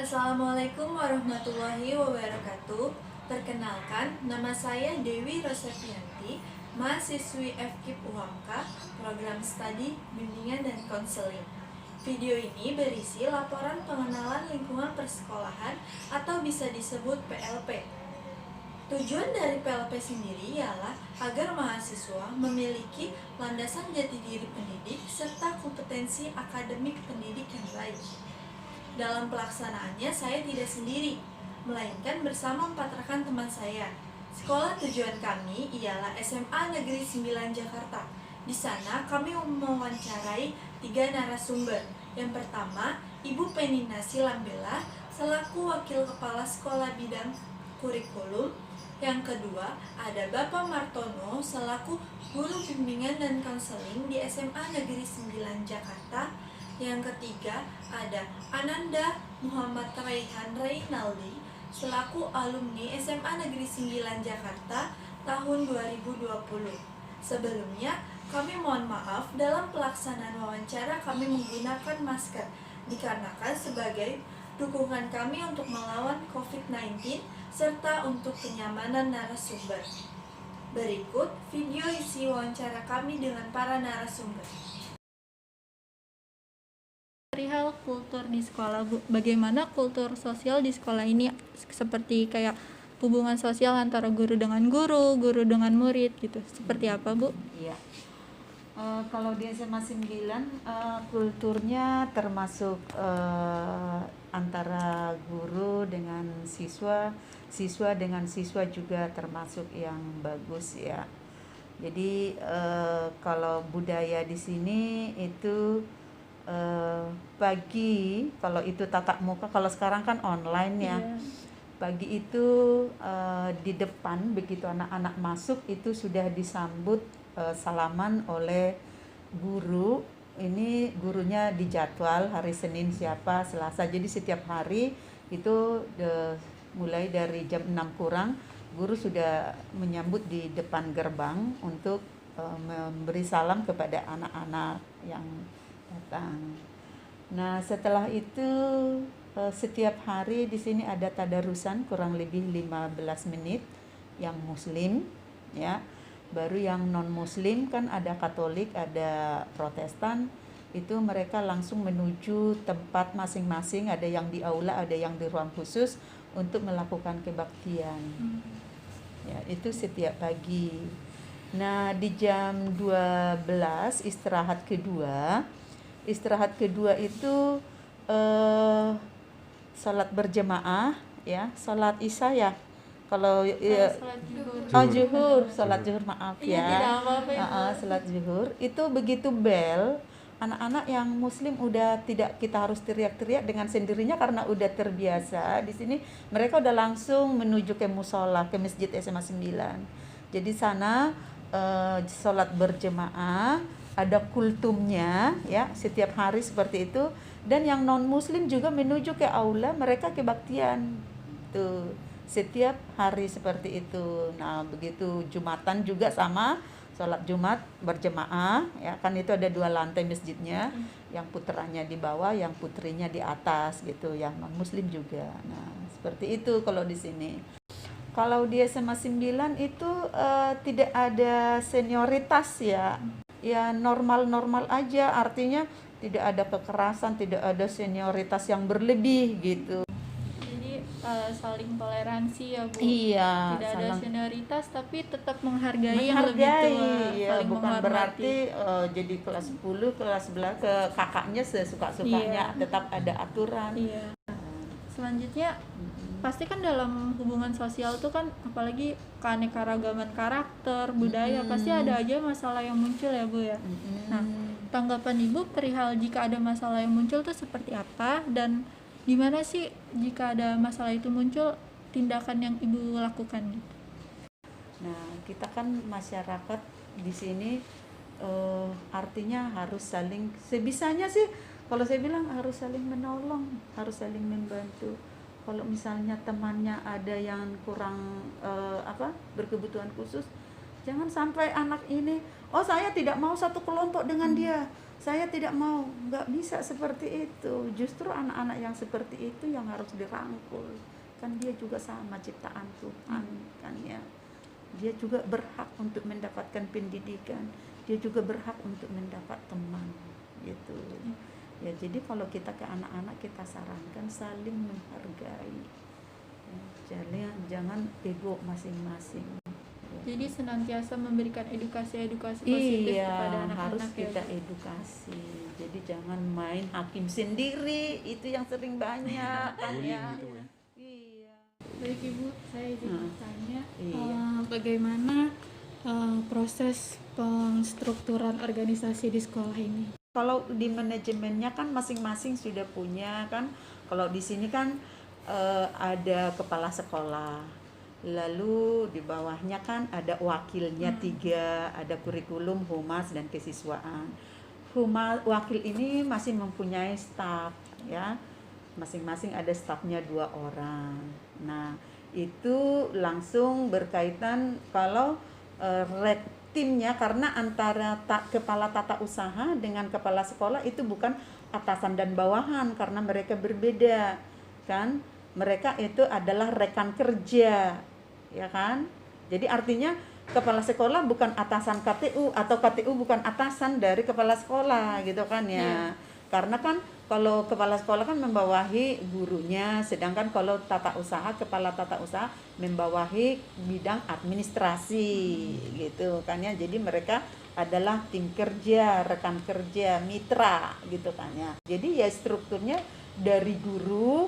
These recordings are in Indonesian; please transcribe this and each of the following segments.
Assalamualaikum warahmatullahi wabarakatuh. Perkenalkan, nama saya Dewi Rosapianti, mahasiswi FKIP UHAMKA, Program Studi Bimbingan dan Konseling. Video ini berisi laporan pengenalan lingkungan persekolahan atau bisa disebut PLP. Tujuan dari PLP sendiri ialah agar mahasiswa memiliki landasan jati diri pendidik serta kompetensi akademik pendidik yang baik. Dalam pelaksanaannya saya tidak sendiri, melainkan bersama 4 rekan teman saya. Sekolah tujuan kami ialah SMA Negeri 9 Jakarta. Di sana kami mewawancarai 3 narasumber. Yang pertama, Ibu Penina Silambela selaku Wakil Kepala Sekolah Bidang Kurikulum. Yang kedua, ada Bapak Martono selaku Guru Bimbingan dan Konseling di SMA Negeri 9 Jakarta. Yang ketiga, ada Ananda Muhammad Raihan Reynaldi selaku alumni SMA Negeri 9 Jakarta tahun 2020. Sebelumnya, kami mohon maaf dalam pelaksanaan wawancara kami menggunakan masker dikarenakan sebagai dukungan kami untuk melawan COVID-19 serta untuk kenyamanan narasumber. Berikut video isi wawancara kami dengan para narasumber. Perihal kultur di sekolah, Bu. Bagaimana kultur sosial di sekolah ini, seperti kayak hubungan sosial antara guru dengan murid gitu. Seperti apa, Bu? Iya. Kalau di SMA 9 kulturnya termasuk antara guru dengan siswa, siswa dengan siswa juga termasuk yang bagus ya. Jadi kalau budaya di sini itu pagi, kalau itu tatap muka, kalau sekarang kan online ya. Pagi itu di depan begitu anak-anak masuk itu sudah disambut salaman oleh guru. Ini gurunya dijadwal hari Senin siapa, Selasa. Jadi setiap hari itu mulai dari jam 6 kurang guru sudah menyambut di depan gerbang untuk memberi salam kepada anak-anak yang datang. Nah, setelah itu setiap hari di sini ada tadarusan kurang lebih 15 menit yang muslim ya. Baru yang non muslim kan ada Katolik, ada Protestan, itu mereka langsung menuju tempat masing-masing, ada yang di aula, ada yang di ruang khusus untuk melakukan kebaktian. Ya, itu setiap pagi. Nah, di jam 12 istirahat kedua itu salat berjemaah ya, salat isya ya. Kalau salat zuhur maaf ya. Salat zuhur itu begitu bel, anak-anak yang muslim udah tidak kita harus teriak-teriak dengan sendirinya karena udah terbiasa. Di sini mereka udah langsung menuju ke musola, ke masjid SMA 9. Jadi sana salat berjemaah, ada kultumnya ya, setiap hari seperti itu. Dan yang non muslim juga menuju ke aula, mereka kebaktian tuh setiap hari seperti itu. Nah, begitu Jumatan juga sama, sholat Jumat berjemaah ya, kan itu ada 2 lantai masjidnya, yang puteranya di bawah, yang putrinya di atas gitu, yang non muslim juga. Nah, seperti itu kalau di sini. Kalau di SMA 9 itu tidak ada senioritas ya. Ya normal-normal aja, artinya tidak ada kekerasan, tidak ada senioritas yang berlebih gitu. Jadi saling toleransi ya, Bu. Iya, tidak ada senioritas tapi tetap menghargai yang lebih menghargai tua, ya, saling bukan menghormati. berarti jadi kelas 10, kelas 11 ke kakaknya sesuka-sukanya, tetap ada aturan. Iya. Selanjutnya pasti kan dalam hubungan sosial tuh kan, apalagi keanekaragaman karakter, budaya, pasti ada aja masalah yang muncul ya, Bu ya. Nah, tanggapan Ibu perihal jika ada masalah yang muncul tuh seperti apa, dan gimana sih jika ada masalah itu muncul, tindakan yang Ibu lakukan gitu? Nah, kita kan masyarakat di sini artinya harus saling, sebisanya sih kalau saya bilang harus saling menolong, harus saling membantu. Kalau misalnya temannya ada yang kurang berkebutuhan khusus, jangan sampai anak ini oh saya tidak mau satu kelompok dengan dia, saya tidak mau. Nggak bisa seperti itu. Justru anak-anak yang seperti itu yang harus dirangkul, kan dia juga sama ciptaan Tuhan kan ya. Dia juga berhak untuk mendapatkan pendidikan, dia juga berhak untuk mendapat teman gitu ya. Jadi kalau kita ke anak-anak, kita sarankan saling menghargai ya. Jangan ego masing-masing. Jadi senantiasa memberikan edukasi-edukasi positif Iya, kepada harus anak-anak kita ya. edukasi. Jadi jangan main hakim sendiri, itu yang sering banyak kan ya. Bullying gitu ya. Iya. Baik Ibu, saya izin bertanya, Iya. bagaimana proses penstrukturan organisasi di sekolah ini? Kalau di manajemennya kan masing-masing sudah punya kan. Kalau di sini kan ada kepala sekolah, lalu di bawahnya kan ada wakilnya 3, ada kurikulum, humas, dan kesiswaan. Wakil ini masih mempunyai staf ya, masing-masing ada stafnya 2 orang. Nah itu langsung berkaitan kalau timnya, karena antara kepala tata usaha dengan kepala sekolah itu bukan atasan dan bawahan, karena mereka berbeda kan. Mereka itu adalah rekan kerja ya kan. Jadi artinya kepala sekolah bukan atasan KTU, atau KTU bukan atasan dari kepala sekolah gitu kan ya. Karena kan kalau kepala sekolah kan membawahi gurunya, sedangkan kalau tata usaha, kepala tata usaha membawahi bidang administrasi gitu kan ya. Jadi mereka adalah tim kerja, rekan kerja, mitra gitu kan ya. Jadi ya strukturnya dari guru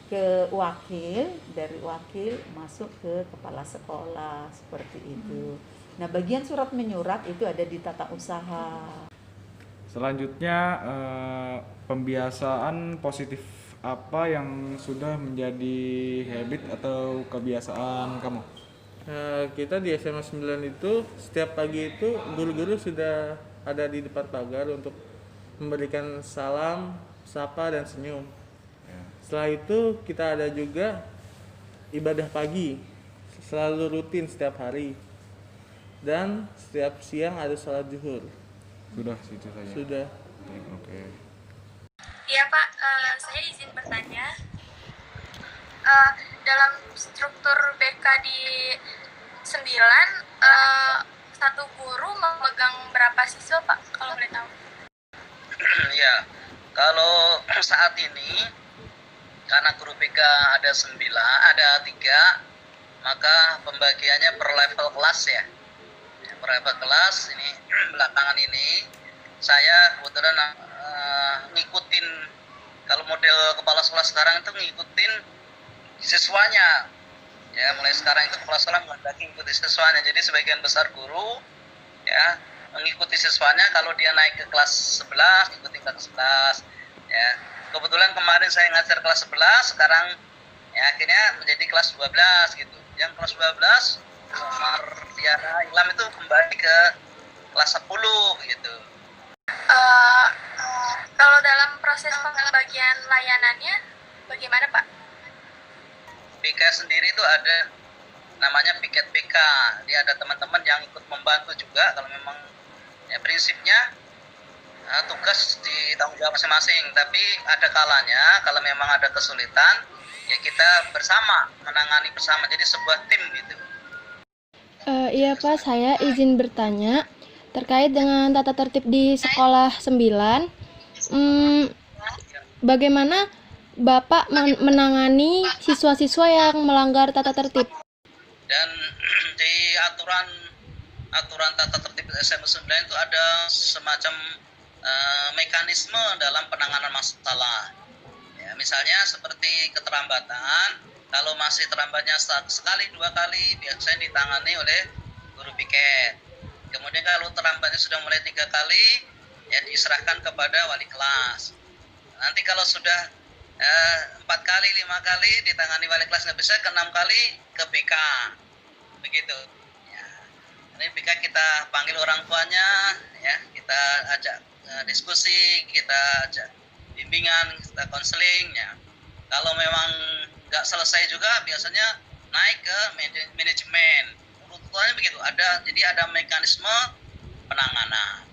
ke wakil, dari wakil masuk ke kepala sekolah, seperti itu. Nah bagian surat menyurat itu ada di tata usaha. Selanjutnya pembiasaan positif apa yang sudah menjadi habit atau kebiasaan kamu? Kita di SMA 9 itu setiap pagi itu guru-guru sudah ada di depan pagar untuk memberikan salam, sapa, dan senyum. Setelah itu kita ada juga ibadah pagi, selalu rutin setiap hari. Dan setiap siang ada sholat zuhur. Sudah situ saja. Sudah. Oke. Iya Pak, saya izin bertanya. Dalam struktur BK di 9, satu guru memegang berapa siswa Pak, kalau boleh tahu? Ya, kalau saat ini karena guru BK ada 3, maka pembagiannya per level kelas ya. Per level kelas ini belakangan ini saya kebetulan ngikutin, kalau model kepala sekolah sekarang itu ngikutin siswanya. Ya, mulai sekarang itu kepala sekolah mengikuti siswanya. Jadi sebagian besar guru ya mengikuti siswanya, kalau dia naik ke kelas 11 ikuti kelas 11 ya. Kebetulan kemarin saya ngajar kelas 11, sekarang ya akhirnya menjadi kelas 12 gitu. Yang kelas 12 Martiana Ilham itu kembali ke kelas 10 gitu. Kalau dalam proses pembagian layanannya bagaimana Pak? BK sendiri itu ada namanya piket BK. Dia ada teman-teman yang ikut membantu juga. Kalau memang ya prinsipnya tugas di tanggung jawab masing-masing, tapi ada kalanya kalau memang ada kesulitan ya kita bersama menangani bersama, jadi sebuah tim gitu. Iya Pak, saya izin bertanya terkait dengan tata tertib di sekolah 9. Bagaimana Bapak menangani siswa-siswa yang melanggar tata tertib? Dan di aturan tata tertib SMA 9 itu ada semacam mekanisme dalam penanganan masalah. Ya, misalnya seperti keterlambatan, kalau masih terlambatnya sekali 2 kali biasanya ditangani oleh guru piket. Kemudian kalau terlambatnya sudah mulai 3 kali ya diserahkan kepada wali kelas. Nanti kalau sudah 4 kali 5 kali ditangani wali kelas nggak bisa, ke 6 kali ke BK begitu ya. Ini BK kita panggil orang tuanya ya, kita ajak diskusi, kita ajak bimbingan, kita konseling ya. Kalau memang nggak selesai juga biasanya naik ke manajemen. Urutannya begitu, ada, jadi ada mekanisme penanganan.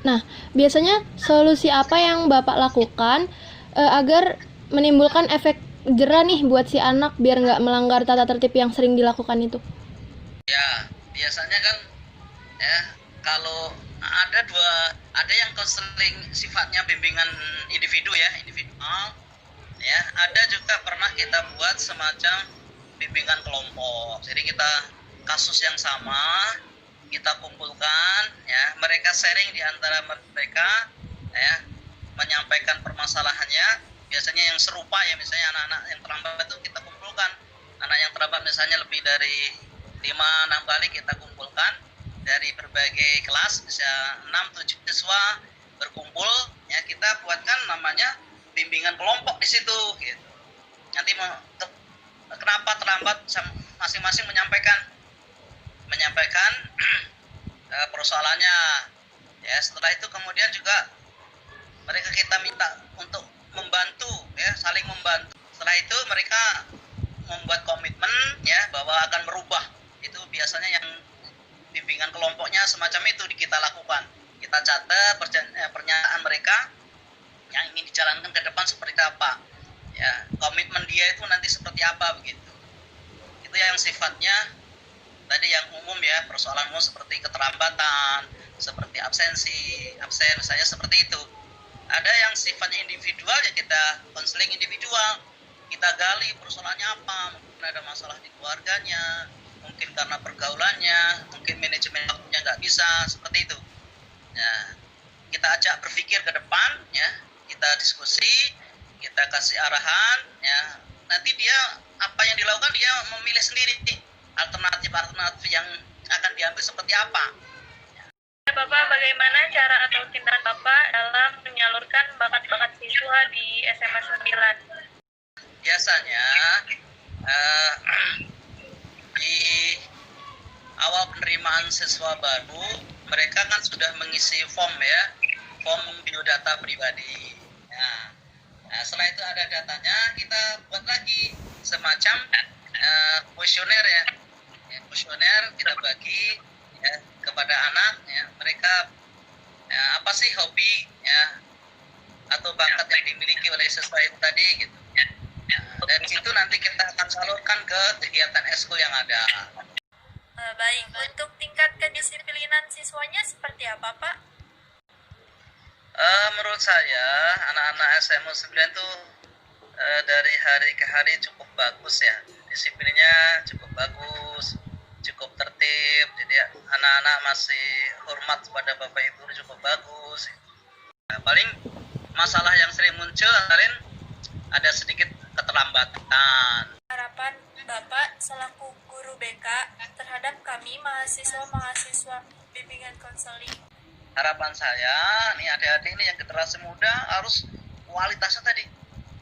Nah, biasanya solusi apa yang Bapak lakukan agar menimbulkan efek jera nih buat si anak biar nggak melanggar tata tertib yang sering dilakukan itu? Ya, biasanya kan ya kalau ada yang konseling sifatnya bimbingan individu ya, individual. Ya, ada juga pernah kita buat semacam bimbingan kelompok. Jadi kita kasus yang sama kita kumpulkan ya, mereka sharing di antara mereka ya, menyampaikan permasalahannya. Biasanya yang serupa ya, misalnya anak-anak yang terlambat itu kita kumpulkan. Anak yang terlambat misalnya lebih dari 5-6 kali kita kumpulkan dari berbagai kelas, bisa 6-7 siswa berkumpul ya, kita buatkan namanya bimbingan kelompok di situ gitu. Nanti kenapa terlambat, masing-masing menyampaikan persoalannya ya. Setelah itu kemudian juga mereka kita minta untuk membantu ya, saling membantu. Setelah itu mereka membuat komitmen ya bahwa akan merubah. Itu biasanya yang bimbingan kelompoknya semacam itu kita lakukan. Kita catat pernyataan mereka yang ingin dijalankan ke depan seperti apa ya, komitmen dia itu nanti seperti apa begitu. Itu yang sifatnya tadi yang umum ya, persoalan umum seperti keterlambatan, seperti absen misalnya seperti itu. Ada yang sifatnya individual ya, kita konseling individual, kita gali persoalannya apa, mungkin ada masalah di keluarganya, mungkin karena pergaulannya, mungkin manajemen waktunya nggak bisa, seperti itu ya. Kita ajak berpikir ke depan ya, kita diskusi, kita kasih arahan ya. Nanti dia apa yang dilakukan, dia memilih sendiri alternatif yang akan diambil seperti apa. Bapak, bagaimana cara atau tindakan Bapak dalam menyalurkan bakat-bakat siswa di SMA 9? Biasanya di awal penerimaan siswa baru, mereka kan sudah mengisi form ya, form biodata pribadi. Nah, setelah itu ada datanya, kita buat lagi semacam kuesioner ya. Kuesioner kita bagi ya kepada anak ya, mereka ya, apa sih hobi ya atau bakat yang dimiliki oleh siswa itu tadi gitu. Dan situ nanti kita akan salurkan ke kegiatan eskul yang ada. Baik, untuk tingkat kedisiplinan siswanya seperti apa, Pak? Menurut saya anak-anak SMA 9 tuh dari hari ke hari cukup bagus ya, disiplinnya cukup bagus, cukup tertib. Jadi anak-anak masih hormat kepada bapak ibu cukup bagus. Nah, paling masalah yang sering muncul kemarin ada sedikit keterlambatan. Harapan Bapak selaku guru BK terhadap kami mahasiswa bimbingan konseling. Harapan saya nih adik-adik ini yang generasi muda harus kualitasnya tadi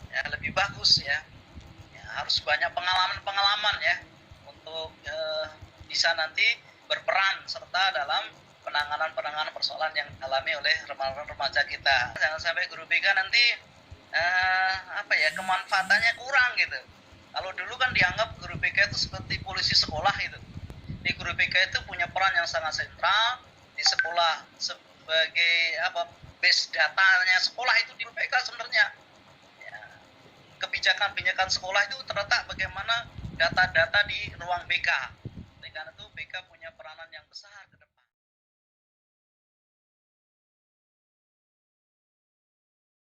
ya lebih bagus ya, harus banyak pengalaman ya untuk bisa nanti berperan serta dalam penanganan persoalan yang dialami oleh remaja kita. Jangan sampai guru BK nanti kemanfaatannya kurang gitu. Kalau dulu kan dianggap guru BK itu seperti polisi sekolah gitu. Di guru BK itu punya peran yang sangat sentral di sekolah sebagai base datanya sekolah itu di BK sebenarnya. Ya, kebijakan sekolah itu terletak bagaimana data-data di ruang BK.